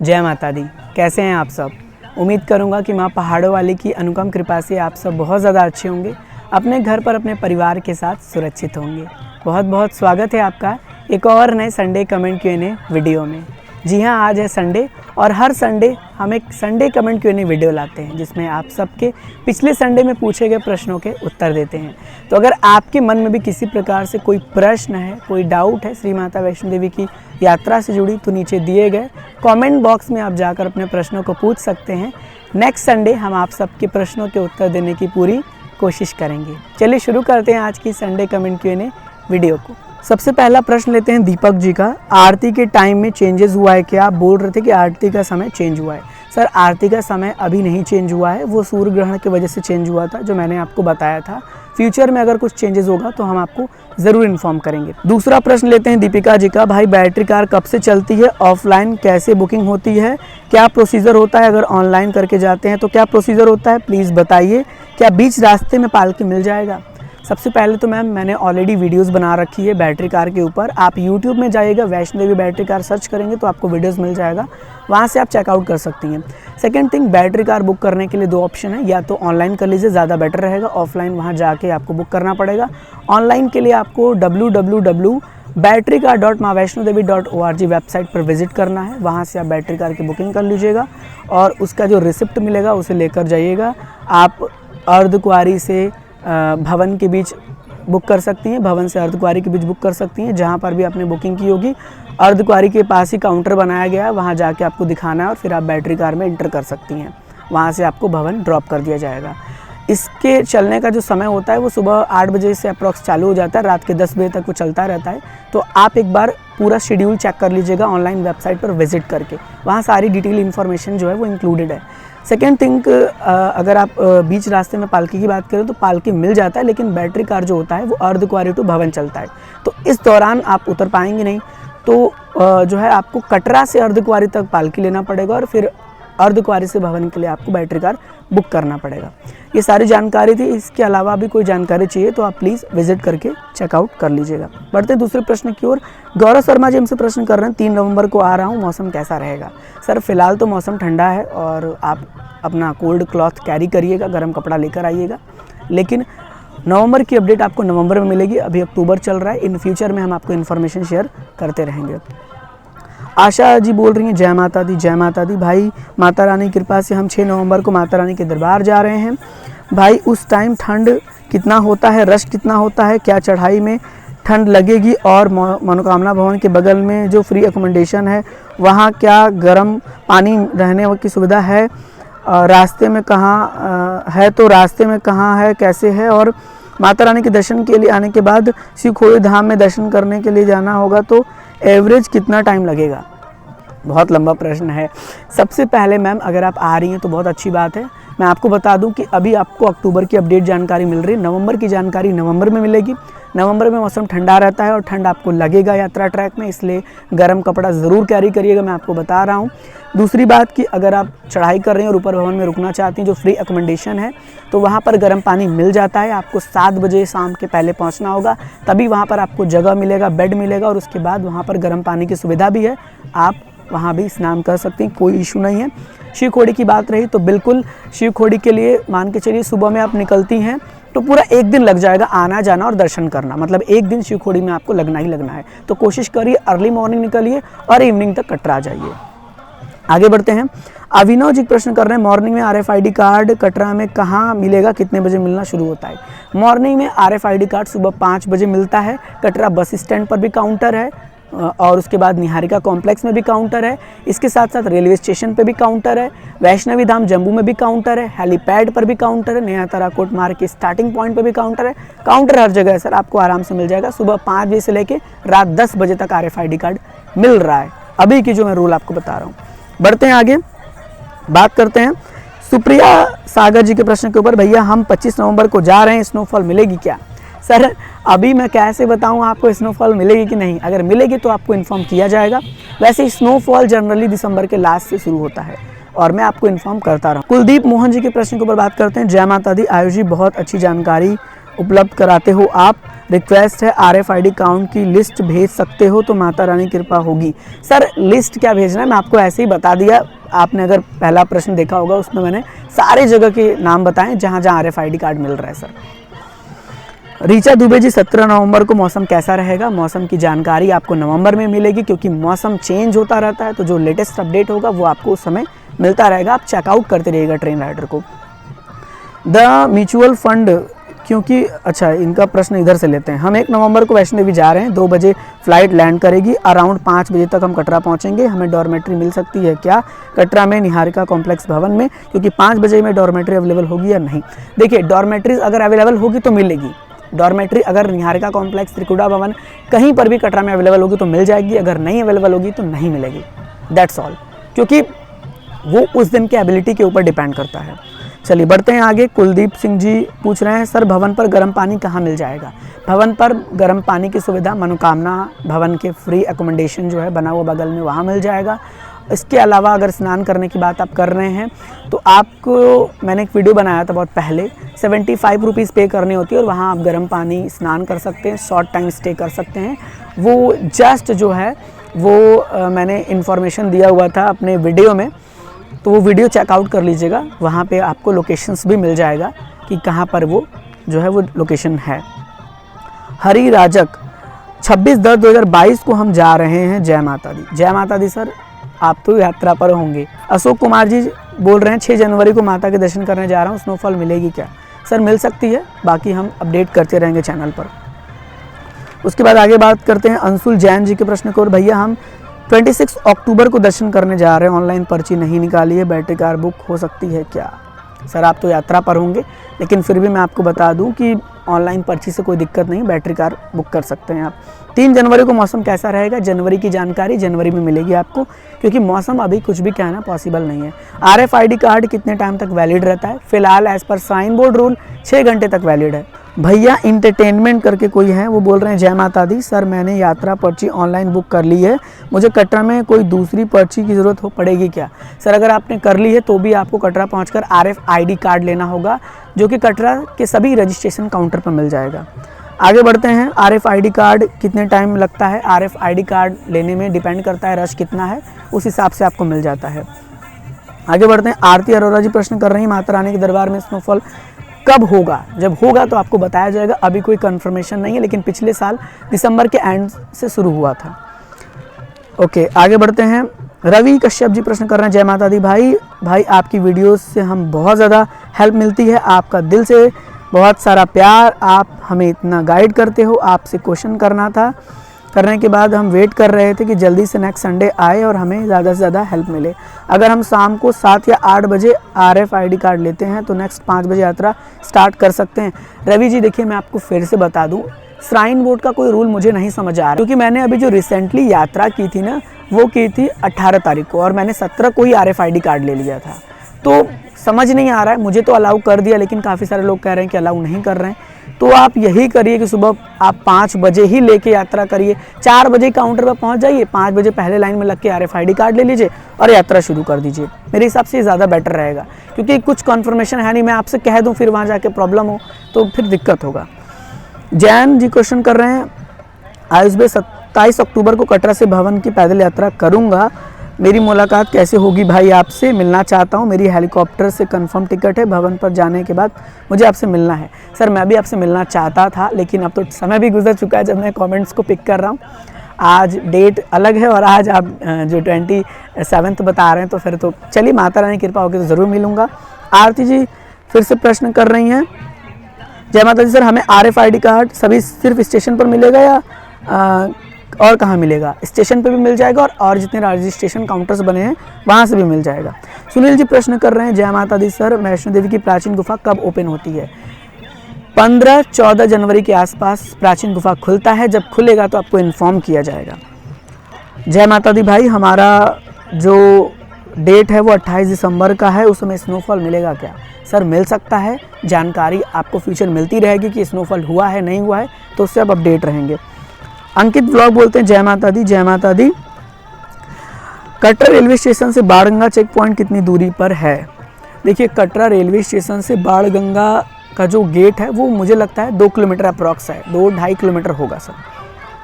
जय माता दी। कैसे हैं आप सब? उम्मीद करूंगा कि माँ पहाड़ों वाली की अनुपम कृपा से आप सब बहुत ज़्यादा अच्छे होंगे, अपने घर पर अपने परिवार के साथ सुरक्षित होंगे। बहुत बहुत स्वागत है आपका एक और नए संडे कमेंट Q&A वीडियो में। जी हाँ, आज है संडे और हर संडे हम एक संडे कमेंट Q&A वीडियो लाते हैं जिसमें आप सबके पिछले संडे में पूछे गए प्रश्नों के उत्तर देते हैं। तो अगर आपके मन में भी किसी प्रकार से कोई प्रश्न है, कोई डाउट है श्री माता वैष्णो देवी की यात्रा से जुड़ी, तो नीचे दिए गए कमेंट बॉक्स में आप जाकर अपने प्रश्नों को पूछ सकते हैं। नेक्स्ट संडे हम आप सबके प्रश्नों के उत्तर देने की पूरी कोशिश करेंगे। चलिए शुरू करते हैं आज की संडे कमेंट Q&A वीडियो को। सबसे पहला प्रश्न लेते हैं दीपक जी का। आरती के टाइम में चेंजेस हुआ है क्या? आप बोल रहे थे कि आरती का समय चेंज हुआ है। सर, आरती का समय अभी नहीं चेंज हुआ है, वो सूर्य ग्रहण की वजह से चेंज हुआ था जो मैंने आपको बताया था। फ्यूचर में अगर कुछ चेंजेस होगा तो हम आपको ज़रूर इन्फॉर्म करेंगे। दूसरा प्रश्न लेते हैं दीपिका जी का। भाई, बैटरी कार कब से चलती है? ऑफलाइन कैसे बुकिंग होती है? क्या प्रोसीजर होता है? अगर ऑनलाइन करके जाते हैं तो क्या प्रोसीजर होता है, प्लीज़ बताइए। क्या बीच रास्ते में पालकी मिल जाएगा? सबसे पहले तो मैम मैंने ऑलरेडी वीडियोस बना रखी है बैटरी कार के ऊपर। आप यूट्यूब में जाइएगा, Vaishno Devi battery car search करेंगे तो आपको वीडियोस मिल जाएगा, वहाँ से आप चेकआउट कर सकती हैं। Second thing, battery car book करने के लिए दो ऑप्शन है, या तो ऑनलाइन कर लीजिए, ज़्यादा बेटर रहेगा। ऑफलाइन वहाँ जाके आपको बुक करना पड़ेगा। ऑनलाइन के लिए आपको www.batterycar.maavaishnodevi.org वेबसाइट पर विजिट करना है। वहाँ से आप बैटरी कार की बुकिंग कर लीजिएगा और उसका जो रिसिप्ट मिलेगा उसे लेकर जाइएगा। आप अर्धकुंवारी से भवन के बीच बुक कर सकती हैं, भवन से अर्धकुंवारी के बीच बुक कर सकती हैं। जहाँ पर भी आपने बुकिंग की होगी, अर्धकुंवारी के पास ही काउंटर बनाया गया है, वहाँ जाके आपको दिखाना है और फिर आप बैटरी कार में इंटर कर सकती हैं। वहाँ से आपको भवन ड्रॉप कर दिया जाएगा। इसके चलने का जो समय होता है वो सुबह 8 बजे से अप्रॉक्स चालू हो जाता है, रात के 10 बजे तक वो चलता रहता है। तो आप एक बार पूरा शेड्यूल चेक कर लीजिएगा ऑनलाइन वेबसाइट पर विजिट करके, वहाँ सारी डिटेल इन्फॉर्मेशन जो है वो इंक्लूडेड है। सेकेंड थिंग, अगर आप बीच रास्ते में पालकी की बात करें तो पालकी मिल जाता है, लेकिन बैटरी कार जो होता है वो अर्धकुंवारी टू भवन चलता है, तो इस दौरान आप उतर पाएंगे नहीं। तो जो है आपको कटरा से अर्धकुंवारी तक पालकी लेना पड़ेगा और फिर अर्धकुंवारी से भवन के लिए आपको बैटरी कार बुक करना पड़ेगा। ये सारी जानकारी थी। इसके अलावा भी कोई जानकारी चाहिए तो आप प्लीज़ विजिट करके चेकआउट कर लीजिएगा। बढ़ते हैं दूसरे प्रश्न की ओर। गौरव शर्मा जी हमसे प्रश्न कर रहे हैं, 3 नवंबर को आ रहा हूँ, मौसम कैसा रहेगा? सर, फिलहाल तो मौसम ठंडा है और आप अपना कोल्ड क्लॉथ कैरी करिएगा, गर्म कपड़ा लेकर आइएगा। लेकिन नवंबर की अपडेट आपको नवंबर में मिलेगी, अभी अक्टूबर चल रहा है। इन फ्यूचर में हम आपको इन्फॉर्मेशन शेयर करते रहेंगे। आशा जी बोल रही हैं, जय माता दी। जय माता दी। भाई, माता रानी की कृपा से हम 6 नवंबर को माता रानी के दरबार जा रहे हैं। भाई, उस टाइम ठंड कितना होता है, रश कितना होता है, क्या चढ़ाई में ठंड लगेगी? और मनोकामना भवन के बगल में जो फ्री अकोमोडेशन है वहाँ क्या गर्म पानी रहने की सुविधा है? रास्ते में कहाँ है, तो रास्ते में कहाँ है, कैसे है? और माता रानी के दर्शन के लिए आने के बाद शिवखोड़ी धाम में दर्शन करने के लिए जाना होगा तो एवरेज कितना टाइम लगेगा? बहुत लंबा प्रश्न है। सबसे पहले मैम, अगर आप आ रही हैं तो बहुत अच्छी बात है। मैं आपको बता दूं कि अभी आपको अक्टूबर की अपडेट जानकारी मिल रही है, नवंबर की जानकारी नवंबर में मिलेगी। नवंबर में मौसम ठंडा रहता है और ठंड आपको लगेगा यात्रा ट्रैक में, इसलिए गर्म कपड़ा ज़रूर कैरी करिएगा, मैं आपको बता रहा हूँ। दूसरी बात कि अगर आप चढ़ाई कर रहे हैं और ऊपर भवन में रुकना चाहती हैं, जो फ्री अकोमोडेशन है, तो वहाँ पर गर्म पानी मिल जाता है। आपको 7 बजे शाम के पहले पहुँचना होगा, तभी वहाँ पर आपको जगह मिलेगा, बेड मिलेगा और उसके बाद वहाँ पर गर्म पानी की सुविधा भी है। आप वहाँ भी स्नान कर सकती हैं, कोई इशू नहीं है। शिवखोड़ी की बात रही तो बिल्कुल शिवखोड़ी के लिए मान के चलिए सुबह में आप निकलती हैं तो पूरा एक दिन लग जाएगा आना जाना और दर्शन करना, मतलब एक दिन शिवखोड़ी में आपको लगना ही लगना है। तो कोशिश करिए अर्ली मॉर्निंग निकलिए और इवनिंग तक कटरा जाइए। आगे बढ़ते हैं। अभिनव जी प्रश्न कर रहे हैं, मॉर्निंग में RFID कार्ड कटरा में कहाँ मिलेगा, कितने बजे मिलना शुरू होता है? मॉर्निंग में RFID कार्ड सुबह 5 बजे मिलता है। कटरा बस स्टैंड पर भी काउंटर है और उसके बाद निहारिका कॉम्प्लेक्स में भी काउंटर है। इसके साथ साथ रेलवे स्टेशन पे भी काउंटर है, वैष्णवी धाम जम्मू में भी काउंटर है, हेलीपैड पर भी काउंटर है, नया ताराकोट मार्ग के स्टार्टिंग पॉइंट पर भी काउंटर है। काउंटर हर जगह है सर, आपको आराम से मिल जाएगा। सुबह 5 बजे से लेके रात 10 बजे तक RFID कार्ड मिल रहा है, अभी की जो मैं रूल आपको बता रहा हूँ। बढ़ते हैं आगे, बात करते हैं सुप्रिया सागर जी के प्रश्न के ऊपर। भैया, हम 25 नवंबर को जा रहे हैं, स्नोफॉल मिलेगी क्या? सर, अभी मैं कैसे बताऊं आपको स्नोफॉल मिलेगी कि नहीं? अगर मिलेगी तो आपको इन्फॉर्म किया जाएगा। वैसे स्नोफॉल जनरली दिसंबर के लास्ट से शुरू होता है और मैं आपको इन्फॉर्म करता रहूँ। कुलदीप मोहन जी के प्रश्न के ऊपर बात करते हैं। जय माता दी। आयुष जी, बहुत अच्छी जानकारी उपलब्ध कराते हो आप। रिक्वेस्ट है RFID काउंट की लिस्ट भेज सकते हो तो माता रानी कृपा होगी। सर लिस्ट क्या भेजना है, मैं आपको ऐसे ही बता दिया। आपने अगर पहला प्रश्न देखा होगा उसमें मैंने सारे जगह के नाम बताएं जहाँ जहाँ RFID कार्ड मिल रहा है। सर रीचा दुबे जी 17 नवंबर को मौसम कैसा रहेगा? मौसम की जानकारी आपको नवंबर में मिलेगी, क्योंकि मौसम चेंज होता रहता है, तो जो लेटेस्ट अपडेट होगा वो आपको उस समय मिलता रहेगा। आप चेकआउट करते रहिएगा ट्रेन राइडर को। द म्यूचुअल फंड, क्योंकि अच्छा इनका प्रश्न इधर से लेते हैं। हम 1 नवंबर को वैष्णो देवी जा रहे हैं, 2 बजे फ्लाइट लैंड करेगी, अराउंड 5 बजे तक हम कटरा पहुंचेंगे। हमें डॉर्मेट्री मिल सकती है क्या कटरा में निहारिका कॉम्प्लेक्स भवन में, क्योंकि 5 बजे में डॉर्मेट्री अवेलेबल होगी या नहीं? देखिए डॉर्मेट्रीज अगर अवेलेबल होगी तो मिलेगी। डॉर्मेट्री अगर निहारिका कॉम्प्लेक्स, त्रिकुटा भवन कहीं पर भी कटरा में अवेलेबल होगी तो मिल जाएगी, अगर नहीं अवेलेबल होगी तो नहीं मिलेगी। दैट्स ऑल, क्योंकि वो उस दिन के एबिलिटी के ऊपर डिपेंड करता है। चलिए बढ़ते हैं आगे। कुलदीप सिंह जी पूछ रहे हैं सर भवन पर गर्म पानी कहाँ मिल जाएगा? भवन पर गर्म पानी की सुविधा मनोकामना भवन के फ्री एकोमोडेशन जो है बना हुआ बगल में, वहाँ मिल जाएगा। इसके अलावा अगर स्नान करने की बात आप कर रहे हैं तो आपको, मैंने एक वीडियो बनाया था बहुत पहले, 75 रुपीज़ पे करनी होती है और वहाँ आप गर्म पानी स्नान कर सकते हैं, शॉर्ट टाइम स्टे कर सकते हैं। वो जस्ट जो है वो मैंने इन्फॉर्मेशन दिया हुआ था अपने वीडियो में, तो वो वीडियो चेकआउट कर लीजिएगा। वहाँ पे आपको लोकेशंस भी मिल जाएगा कि कहाँ पर वो जो है वो लोकेशन है। हरी राजक 26/10/2022 को हम जा रहे हैं, जय माता दी। जय माता दी सर, आप तो यात्रा पर होंगे। अशोक कुमार जी बोल रहे हैं 6 जनवरी को माता के दर्शन करने जा रहा हूँ, स्नोफॉल मिलेगी क्या? सर मिल सकती है, बाकी हम अपडेट करते रहेंगे चैनल पर। उसके बाद आगे बात करते हैं अंशुल जैन जी के प्रश्न को। और भैया हम 26 अक्टूबर को दर्शन करने जा रहे हैं, ऑनलाइन पर्ची नहीं निकाली है, बैटरी कार बुक हो सकती है क्या? सर आप तो यात्रा पर होंगे, लेकिन फिर भी मैं आपको बता दूं कि ऑनलाइन पर्ची से कोई दिक्कत नहीं, बैटरी कार बुक कर सकते हैं आप। 3 जनवरी को मौसम कैसा रहेगा? जनवरी की जानकारी जनवरी में मिलेगी आपको, क्योंकि मौसम अभी कुछ भी कहना पॉसिबल नहीं है। RFID कार्ड कितने टाइम तक वैलिड रहता है? फिलहाल as per sign board rule 6 घंटे तक वैलिड है। भैया इंटरटेनमेंट करके कोई है, वो बोल रहे हैं जय माता दी सर मैंने यात्रा पर्ची ऑनलाइन बुक कर ली है, मुझे कटरा में कोई दूसरी पर्ची की ज़रूरत पड़ेगी क्या? सर अगर आपने कर ली है तो भी आपको कटरा पहुंचकर RFID कार्ड लेना होगा, जो कि कटरा के सभी रजिस्ट्रेशन काउंटर पर मिल जाएगा। आगे बढ़ते हैं। RFID कार्ड कितने टाइम लगता है? RFID कार्ड लेने में डिपेंड करता है रश कितना है, उस हिसाब से आपको मिल जाता है। आगे बढ़ते हैं। आरती अरोरा जी प्रश्न कर रही हैं माता रानी के दरबार में स्नोफॉल कब होगा? जब होगा तो आपको बताया जाएगा, अभी कोई कंफर्मेशन नहीं है, लेकिन पिछले साल दिसंबर के एंड से शुरू हुआ था। ओके आगे बढ़ते हैं। रवि कश्यप जी प्रश्न कर रहे हैं जय माता दी भाई आपकी वीडियोस से हम बहुत ज़्यादा हेल्प मिलती है, आपका दिल से बहुत सारा प्यार, आप हमें इतना गाइड करते हो। आपसे क्वेश्चन करना था, करने के बाद हम वेट कर रहे थे कि जल्दी से नेक्स्ट संडे आए और हमें ज़्यादा से ज़्यादा हेल्प मिले। अगर हम शाम को 7 या 8 बजे RFID कार्ड लेते हैं तो नेक्स्ट 5 बजे यात्रा स्टार्ट कर सकते हैं। रवि जी देखिए मैं आपको फिर से बता दूं, श्राइन बोर्ड का कोई रूल मुझे नहीं समझ आ रहा, क्योंकि मैंने अभी जो रिसेंटली यात्रा की थी ना, वो की थी 18 तारीख को और मैंने 17 को ही RFID कार्ड ले लिया था। तो समझ नहीं आ रहा है, मुझे तो अलाउ कर दिया, लेकिन काफ़ी सारे लोग कह रहे हैं कि अलाउ नहीं कर रहे हैं। तो आप यही करिए कि सुबह आप 5 बजे ही लेके यात्रा करिए, 4 बजे काउंटर पर पहुंच जाइए, 5 बजे पहले लाइन में लग के RFID कार्ड ले लीजिए और यात्रा शुरू कर दीजिए। मेरे हिसाब से ज़्यादा बेटर रहेगा, क्योंकि कुछ कन्फर्मेशन है नहीं, मैं आपसे कह दूं फिर वहाँ जाके प्रॉब्लम हो तो फिर दिक्कत होगा। जैन जी क्वेश्चन कर रहे हैं आयुष भाई 27 अक्टूबर को कटरा से भवन की पैदल यात्रा करूँगा, मेरी मुलाकात कैसे होगी भाई? आपसे मिलना चाहता हूं, मेरी हेलीकॉप्टर से कंफर्म टिकट है, भवन पर जाने के बाद मुझे आपसे मिलना है। सर मैं भी आपसे मिलना चाहता था, लेकिन अब तो समय भी गुजर चुका है जब मैं कमेंट्स को पिक कर रहा हूं। आज डेट अलग है और आज आप जो 27 बता रहे हैं, तो फिर तो चलिए माता रानी कृपा होगी तो ज़रूर मिलूँगा। आरती जी फिर से प्रश्न कर रही हैं जय माता दी सर हमें RFID कार्ड सभी सिर्फ स्टेशन पर मिलेगा या और कहाँ मिलेगा? स्टेशन पे भी मिल जाएगा और जितने रजिस्ट्रेशन काउंटर्स बने हैं वहाँ से भी मिल जाएगा। सुनील जी प्रश्न कर रहे हैं जय माता दी सर वैष्णो देवी की प्राचीन गुफा कब ओपन होती है? 15-14 जनवरी के आसपास प्राचीन गुफा खुलता है, जब खुलेगा तो आपको इन्फॉर्म किया जाएगा। जय माता दी भाई हमारा जो डेट है वो 28 दिसंबर का है, उस समय स्नोफॉल मिलेगा क्या? सर मिल सकता है, जानकारी आपको फ्यूचर मिलती रहेगी कि स्नोफॉल हुआ है नहीं हुआ है, तो उससे आप अपडेट रहेंगे। अंकित ब्लॉग बोलते हैं जय माता दी जय माता दी। कटरा रेलवे स्टेशन से बाणगंगा चेक पॉइंट कितनी दूरी पर है? देखिए कटरा रेलवे स्टेशन से बाणगंगा का जो गेट है वो मुझे लगता है 2 किलोमीटर अप्रॉक्स है, 2-2.5 किलोमीटर होगा सर।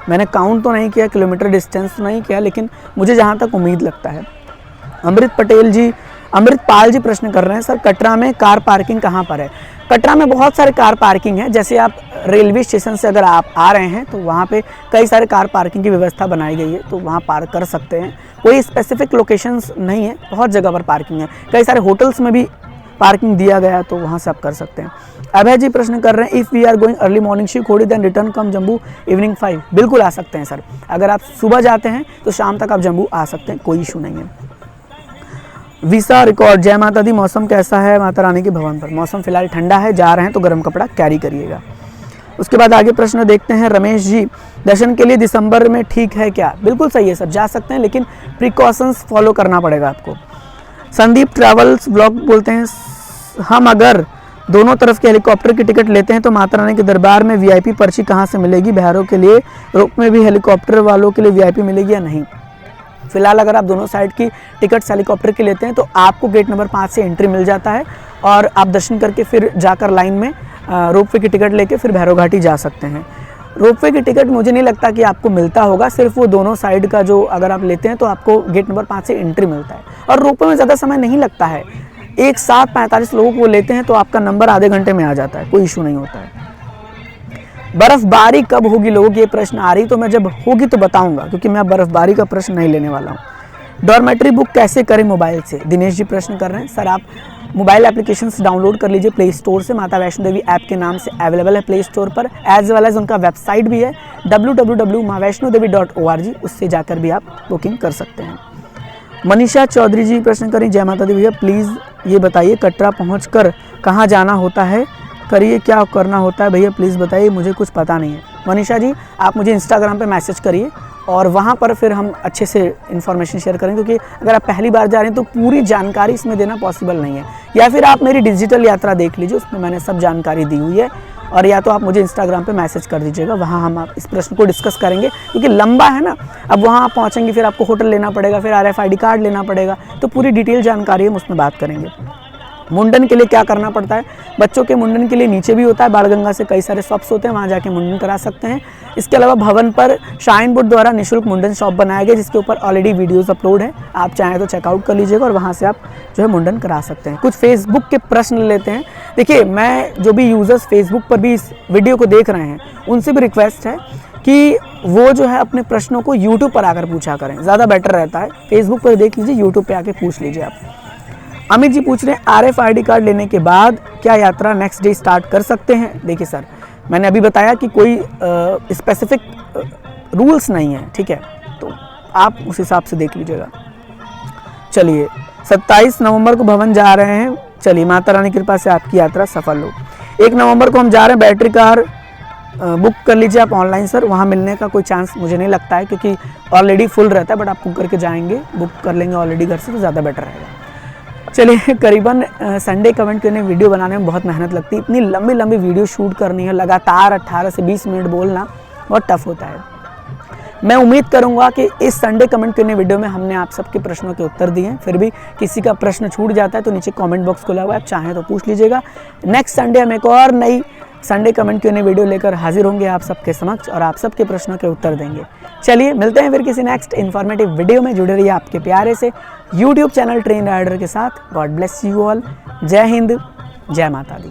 मैंने काउंट तो नहीं किया, किलोमीटर डिस्टेंस तो नहीं किया, लेकिन मुझे जहाँ तक उम्मीद लगता है। अमृतपाल जी प्रश्न कर रहे हैं, सर कटरा में कार पार्किंग कहाँ पर है? कटरा में बहुत सारे कार पार्किंग है। जैसे आप रेलवे स्टेशन से अगर आप आ रहे हैं तो वहाँ पे कई सारे कार पार्किंग की व्यवस्था बनाई गई है, तो वहाँ पार्क कर सकते हैं। कोई स्पेसिफिक लोकेशंस नहीं है, बहुत जगह पर पार्किंग है। कई सारे होटल्स में भी पार्किंग दिया गया है, तो वहाँ से आप कर सकते हैं। अभय जी प्रश्न कर रहे हैं, if we are going early morning Shivkhori then return come Jammu evening 5। बिल्कुल आ सकते हैं सर, अगर आप सुबह जाते हैं तो शाम तक आप जम्मू आ सकते हैं, कोई इशू नहीं है। वीसा रिकॉर्ड, जय माता दी, मौसम कैसा है माता रानी के भवन पर? मौसम फिलहाल ठंडा है, जा रहे हैं तो गर्म कपड़ा कैरी करिएगा। उसके बाद आगे प्रश्न देखते हैं। रमेश जी, दर्शन के लिए दिसंबर में ठीक है क्या? बिल्कुल सही है सर, जा सकते हैं, लेकिन प्रिकॉशंस फॉलो करना पड़ेगा आपको। संदीप ट्रैवल्स ब्लॉग बोलते हैं, हम अगर दोनों तरफ के हेलीकॉप्टर की टिकट लेते हैं तो माता रानी के दरबार में वीआईपी पर्ची कहाँ से मिलेगी? भैरव के लिए रोप में भी हेलीकॉप्टर वालों के लिए वीआईपी मिलेगी या नहीं? फिलहाल अगर आप दोनों साइड की टिकट्स हेलीकॉप्टर की लेते हैं तो आपको गेट नंबर 5 से एंट्री मिल जाता है, और आप दर्शन करके फिर जाकर लाइन में रोपवे की टिकट लेके फिर भैरव घाटी जा सकते हैं। रोपवे की टिकट मुझे नहीं लगता कि आपको मिलता होगा, सिर्फ वो दोनों साइड का जो अगर आप लेते हैं तो आपको गेट नंबर 5 से एंट्री मिलता है, और रोपवे में ज़्यादा समय नहीं लगता है। एक साथ 45 लोगों को लेते हैं तो आपका नंबर आधे घंटे में आ जाता है, कोई इशू नहीं होता है। बर्फबारी कब होगी लोगों की ये प्रश्न आ रही, तो मैं जब होगी तो बताऊंगा, क्योंकि मैं बर्फबारी का प्रश्न नहीं लेने वाला हूँ। डॉर्मेट्री बुक कैसे करें मोबाइल से? दिनेश जी प्रश्न कर रहे हैं, सर आप मोबाइल एप्लीकेशंस डाउनलोड कर लीजिए प्ले स्टोर से, माता वैष्णो देवी ऐप के नाम से अवेलेबल है प्ले स्टोर पर, एज वेल एज उनका वेबसाइट भी है www.maavaishnodevi.org, उससे जाकर भी आप बुकिंग कर सकते हैं। मनीषा चौधरी जी प्रश्न करें, जय माता दी भैया, प्लीज़ ये बताइए कटरा पहुँचकर कहाँ जाना होता है, करिए क्या करना होता है भैया, प्लीज़ बताइए, मुझे कुछ पता नहीं है। मनीषा जी आप मुझे इंस्टाग्राम पे मैसेज करिए, और वहाँ पर फिर हम अच्छे से इन्फॉर्मेशन शेयर करेंगे, क्योंकि अगर आप पहली बार जा रहे हैं तो पूरी जानकारी इसमें देना पॉसिबल नहीं है। या फिर आप मेरी डिजिटल यात्रा देख लीजिए, उसमें मैंने सब जानकारी दी हुई है, और या तो आप मुझे इंस्टाग्राम पे मैसेज कर दीजिएगा, वहाँ हम आप इस प्रश्न को डिस्कस करेंगे, क्योंकि लंबा है ना। अब वहाँ आप पहुँचेंगे, फिर आपको होटल लेना पड़ेगा, फिर RFID कार्ड लेना पड़ेगा, तो पूरी डिटेल जानकारी हम उसमें बात करेंगे। मुंडन के लिए क्या करना पड़ता है? बच्चों के मुंडन के लिए नीचे भी होता है, बाणगंगा से कई सारे शॉप्स होते हैं, वहाँ जाके मुंडन करा सकते हैं। इसके अलावा भवन पर शाइन बोर्ड द्वारा निःशुल्क मुंडन शॉप बनाया गया, जिसके ऊपर ऑलरेडी वीडियोस अपलोड है, आप चाहें तो चेकआउट कर लीजिएगा, और वहाँ से आप जो है मुंडन करा सकते हैं। कुछ फेसबुक के प्रश्न लेते हैं। देखिए, मैं जो भी यूज़र्स फेसबुक पर भी इस वीडियो को देख रहे हैं, उनसे भी रिक्वेस्ट है कि वो जो है अपने प्रश्नों को यूट्यूब पर आकर पूछा करें, ज़्यादा बेटर रहता है। फेसबुक पर देख लीजिए, यूट्यूब पर आके पूछ लीजिए आप। अमित जी पूछ रहे हैं, RFID कार्ड लेने के बाद क्या यात्रा नेक्स्ट डे स्टार्ट कर सकते हैं? देखिए सर, मैंने अभी बताया कि कोई स्पेसिफिक रूल्स नहीं है, ठीक है, तो आप उस हिसाब से देख लीजिएगा। चलिए, 27 नवंबर को भवन जा रहे हैं, चलिए माता रानी की कृपा से आपकी यात्रा सफल हो। 1 नवंबर को हम जा रहे हैं, बैटरी कार बुक कर लीजिए आप ऑनलाइन सर, वहाँ मिलने का कोई चांस मुझे नहीं लगता है, क्योंकि ऑलरेडी फुल रहता है, बट आप बुक करके जाएंगे, बुक कर लेंगे ऑलरेडी घर से, तो ज़्यादा बेटर रहेगा। चलिए, करीबन संडे कमेंट करने वीडियो बनाने में बहुत मेहनत लगती है, इतनी लंबी लंबी वीडियो शूट करनी है, लगातार 18 से 20 मिनट बोलना बहुत टफ होता है। मैं उम्मीद करूंगा कि इस संडे कमेंट करने वीडियो में हमने आप सबके प्रश्नों के उत्तर दिए हैं। फिर भी किसी का प्रश्न छूट जाता है तो नीचे कमेंट बॉक्स खुला हुआ है, आप चाहें तो पूछ लीजिएगा। नेक्स्ट संडे हम एक और नई संडे कमेंट करने वीडियो लेकर हाजिर होंगे आप सबके समक्ष, और आप सबके प्रश्नों के उत्तर देंगे। चलिए, मिलते हैं फिर किसी नेक्स्ट इन्फॉर्मेटिव वीडियो में। जुड़े रहिए आपके प्यारे से YouTube चैनल ट्रेन राइडर के साथ। God bless you all. जय हिंद, जय माता दी।